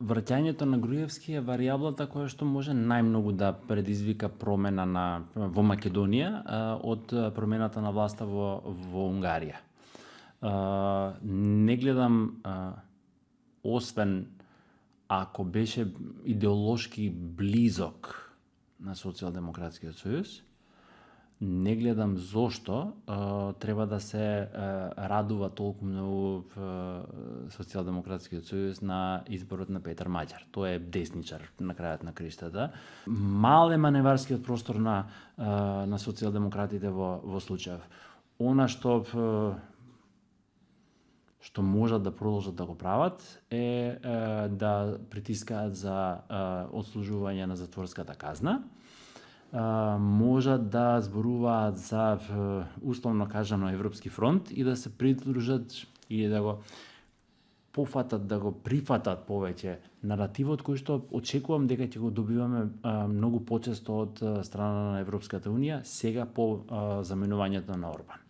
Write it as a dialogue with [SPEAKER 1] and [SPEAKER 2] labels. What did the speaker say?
[SPEAKER 1] враќањето на Груевски е варијаблата која што може најмногу да предизвика промена во Македонија од промената на власта во Унгарија. Не гледам, освен ако беше идеолошки близок на Социјалдемократскиот сојуз, не гледам зошто треба да се радува толку многу Социјалдемократскиот сојуз на изборот на Петар Маѓар. Тој е десничар на крајот на криштата. Мал е маневарскиот простор на социјалдемократите во случајов. Она што можат да продолжат да го прават е да притискаат за отслужување на затворската казна. Можат да зборуваат за, условно кажано, Европски фронт и да се придружат и да го пофатат, да го прифатат повеќе наративот кој што очекувам дека ќе го добиваме многу почесто од страна на Европската Унија сега по заменувањето на Орбан.